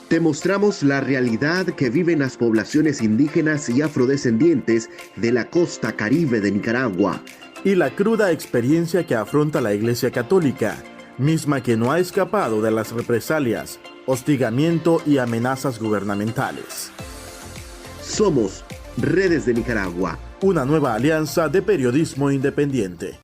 Te mostramos la realidad que viven las poblaciones indígenas y afrodescendientes de la costa caribe de Nicaragua. Y la cruda experiencia que afronta la Iglesia Católica, misma que no ha escapado de las represalias, hostigamiento y amenazas gubernamentales. Somos Redes de Nicaragua. Una nueva alianza de periodismo independiente.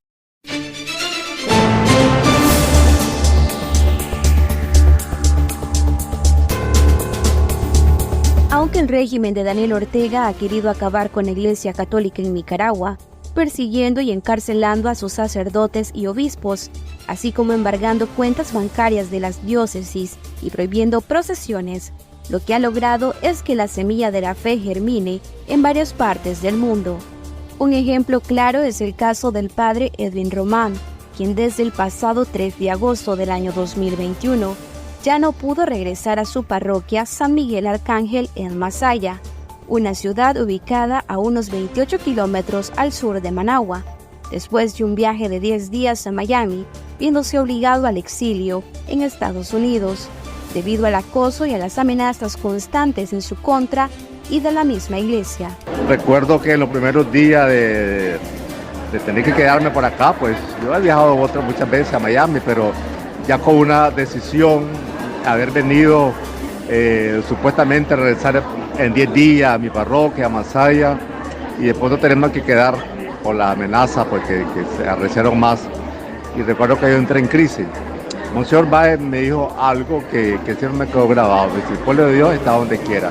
Aunque el régimen de Daniel Ortega ha querido acabar con la Iglesia Católica en Nicaragua, persiguiendo y encarcelando a sus sacerdotes y obispos, así como embargando cuentas bancarias de las diócesis y prohibiendo procesiones, lo que ha logrado es que la semilla de la fe germine en varias partes del mundo. Un ejemplo claro es el caso del padre Edwin Román, quien desde el pasado 3 de agosto del año 2021 ya no pudo regresar a su parroquia San Miguel Arcángel en Masaya, una ciudad ubicada a unos 28 kilómetros al sur de Managua, después de un viaje de 10 días a Miami, viéndose obligado al exilio en Estados Unidos, debido al acoso y a las amenazas constantes en su contra y de la misma iglesia. Recuerdo que en los primeros días de tener que quedarme por acá, pues yo he viajado muchas veces a Miami, pero ya con una decisión, haber venido supuestamente a regresar en 10 días a mi parroquia, a Masaya, y después no tenemos que quedar por la amenaza porque se arreciaron más. Y recuerdo que yo entré en crisis. Monseñor Báez me dijo algo que siempre me quedó grabado: el pueblo de Dios está donde quiera.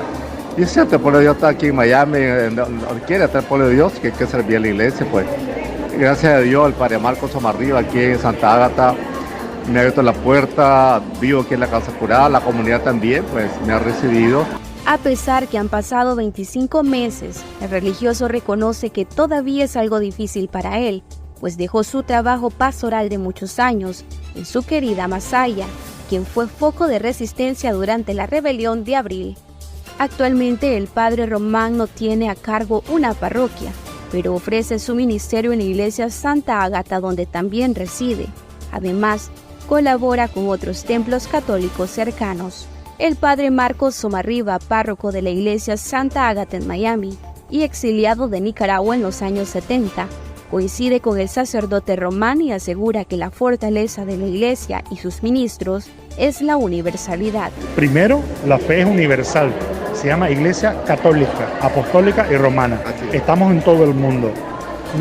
Y es cierto, el pueblo de Dios está aquí en Miami, donde quiera está el pueblo de Dios, que hay que servir a la iglesia. Pues gracias a Dios, el padre Marcos Somarriba aquí en Santa Ágata me ha abierto la puerta, vivo aquí en la Casa Curada, la comunidad también pues me ha recibido. A pesar que han pasado 25 meses, el religioso reconoce que todavía es algo difícil para él, pues dejó su trabajo pastoral de muchos años en su querida Masaya, quien fue foco de resistencia durante la rebelión de abril. Actualmente el padre Román no tiene a cargo una parroquia, pero ofrece su ministerio en la iglesia Santa Ágata, donde también reside. Además, colabora con otros templos católicos cercanos. El padre Marcos Somarriba, párroco de la iglesia Santa Ágata en Miami y exiliado de Nicaragua en los años 70, coincide con el sacerdote Román y asegura que la fortaleza de la iglesia y sus ministros es la universalidad. Primero, la fe es universal. Se llama Iglesia Católica, Apostólica y Romana. Estamos en todo el mundo.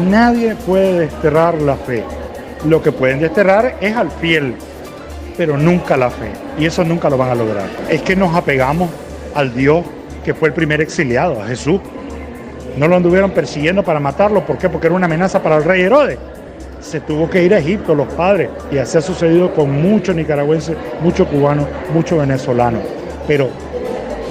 Nadie puede desterrar la fe. Lo que pueden desterrar es al fiel, pero nunca la fe. Y eso nunca lo van a lograr. Es que nos apegamos al Dios que fue el primer exiliado, a Jesús. No lo anduvieron persiguiendo para matarlo. ¿Por qué? Porque era una amenaza para el rey Herodes. Se tuvo que ir a Egipto los padres. Y así ha sucedido con muchos nicaragüenses, muchos cubanos, muchos venezolanos. Pero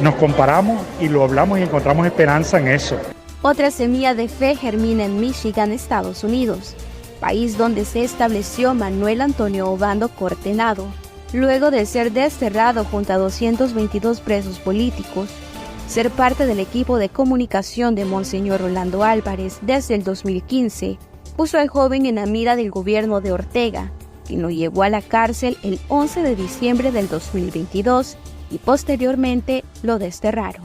nos comparamos y lo hablamos y encontramos esperanza en eso. Otra semilla de fe germina en Michigan, Estados Unidos, país donde se estableció Manuel Antonio Obando Cortenado, luego de ser desterrado junto a 222 presos políticos, ser parte del equipo de comunicación de Monseñor Rolando Álvarez desde el 2015, puso al joven en la mira del gobierno de Ortega, quien lo llevó a la cárcel el 11 de diciembre del 2022 y posteriormente lo desterraron.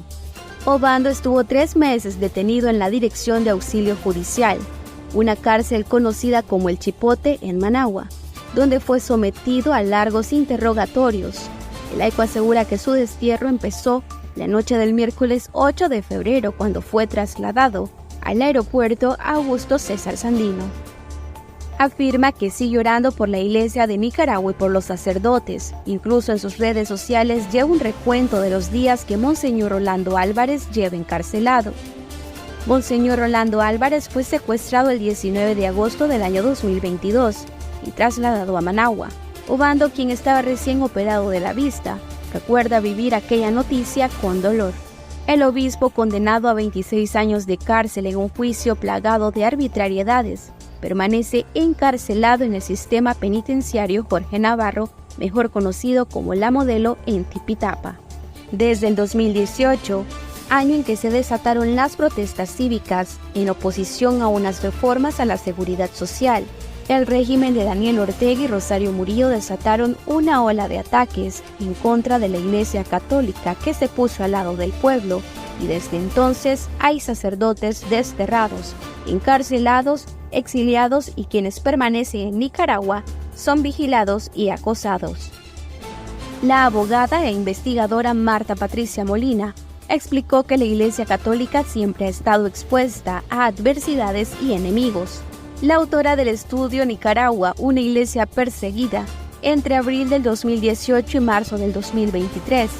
Obando estuvo 3 meses detenido en la Dirección de Auxilio Judicial, una cárcel conocida como El Chipote en Managua, donde fue sometido a largos interrogatorios. El laico asegura que su destierro empezó la noche del miércoles 8 de febrero, cuando fue trasladado al aeropuerto Augusto César Sandino. Afirma que sigue orando por la iglesia de Nicaragua y por los sacerdotes. Incluso en sus redes sociales lleva un recuento de los días que Monseñor Rolando Álvarez lleva encarcelado. Monseñor Rolando Álvarez fue secuestrado el 19 de agosto del año 2022 y trasladado a Managua. Obando, quien estaba recién operado de la vista, recuerda vivir aquella noticia con dolor. El obispo, condenado a 26 años de cárcel en un juicio plagado de arbitrariedades, permanece encarcelado en el sistema penitenciario Jorge Navarro, mejor conocido como La Modelo, en Tipitapa. Desde el 2018, año en que se desataron las protestas cívicas en oposición a unas reformas a la seguridad social, El régimen de Daniel Ortega y Rosario Murillo desataron una ola de ataques en contra de la Iglesia Católica que se puso al lado del pueblo, y desde entonces hay sacerdotes desterrados, encarcelados, exiliados, y quienes permanecen en Nicaragua son vigilados y acosados. La abogada e investigadora Marta Patricia Molina explicó que la Iglesia Católica siempre ha estado expuesta a adversidades y enemigos. La autora del estudio Nicaragua, una iglesia perseguida, entre abril del 2018 y marzo del 2023,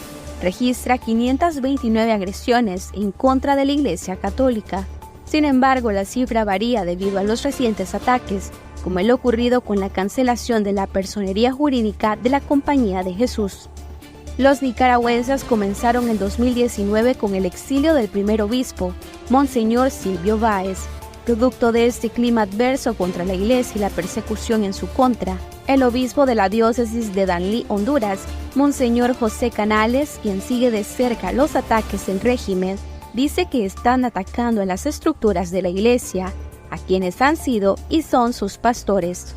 registra 529 agresiones en contra de la Iglesia Católica. Sin embargo, la cifra varía debido a los recientes ataques, como el ocurrido con la cancelación de la personería jurídica de la Compañía de Jesús. Los nicaragüenses comenzaron en 2019 con el exilio del primer obispo, Monseñor Silvio Báez. Producto de este clima adverso contra la Iglesia y la persecución en su contra, el obispo de la diócesis de Danlí, Honduras, Monseñor José Canales, quien sigue de cerca los ataques del régimen, dice que están atacando a las estructuras de la Iglesia, a quienes han sido y son sus pastores.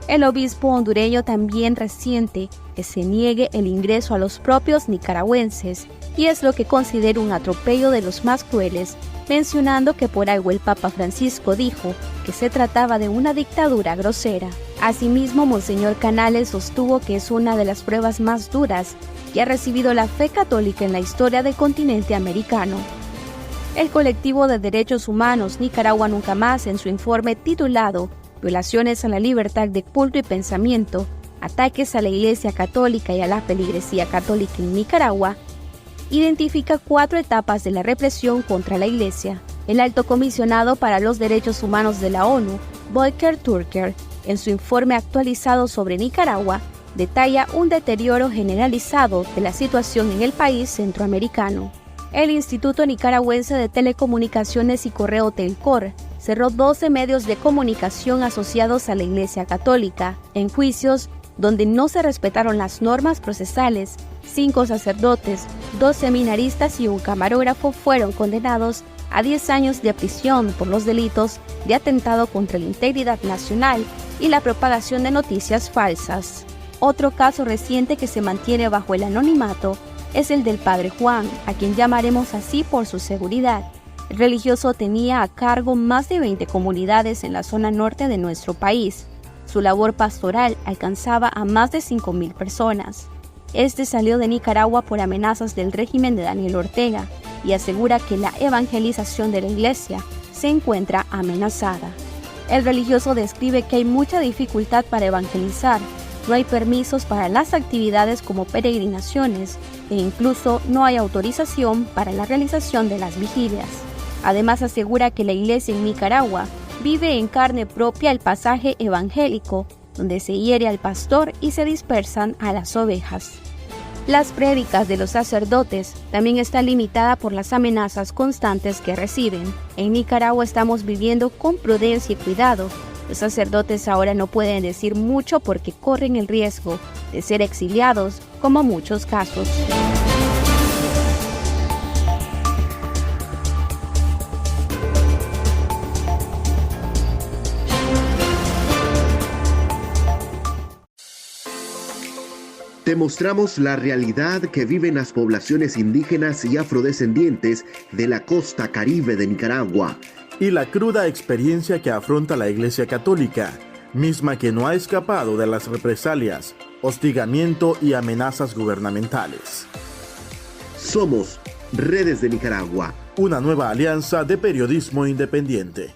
El obispo hondureño también resiente que se niegue el ingreso a los propios nicaragüenses, y es lo que considera un atropello de los más crueles, mencionando que por algo el Papa Francisco dijo que se trataba de una dictadura grosera. Asimismo, Monseñor Canales sostuvo que es una de las pruebas más duras que ha recibido la fe católica en la historia del continente americano. El colectivo de derechos humanos Nicaragua Nunca Más, en su informe titulado Violaciones a la libertad de culto y pensamiento, ataques a la Iglesia Católica y a la feligresía católica en Nicaragua, identifica 4 etapas de la represión contra la Iglesia. El alto comisionado para los derechos humanos de la ONU, Volker Turk, en su informe actualizado sobre Nicaragua, detalla un deterioro generalizado de la situación en el país centroamericano. El Instituto Nicaragüense de Telecomunicaciones y Correo Telcor cerró 12 medios de comunicación asociados a la Iglesia Católica en juicios donde no se respetaron las normas procesales. 5 sacerdotes, 2 seminaristas y un camarógrafo fueron condenados a 10 años de prisión por los delitos de atentado contra la integridad nacional y la propagación de noticias falsas. Otro caso reciente que se mantiene bajo el anonimato es el del Padre Juan, a quien llamaremos así por su seguridad. El religioso tenía a cargo más de 20 comunidades en la zona norte de nuestro país. Su labor pastoral alcanzaba a más de 5.000 personas. Este salió de Nicaragua por amenazas del régimen de Daniel Ortega y asegura que la evangelización de la Iglesia se encuentra amenazada. El religioso describe que hay mucha dificultad para evangelizar, no hay permisos para las actividades como peregrinaciones e incluso no hay autorización para la realización de las vigilias. Además asegura que la Iglesia en Nicaragua vive en carne propia el pasaje evangélico, donde se hiere al pastor y se dispersan a las ovejas. Las prédicas de los sacerdotes también están limitadas por las amenazas constantes que reciben. En Nicaragua estamos viviendo con prudencia y cuidado. Los sacerdotes ahora no pueden decir mucho porque corren el riesgo de ser exiliados, como muchos casos. Te mostramos la realidad que viven las poblaciones indígenas y afrodescendientes de la costa caribe de Nicaragua. Y la cruda experiencia que afronta la Iglesia Católica, misma que no ha escapado de las represalias, hostigamiento y amenazas gubernamentales. Somos Redes de Nicaragua, una nueva alianza de periodismo independiente.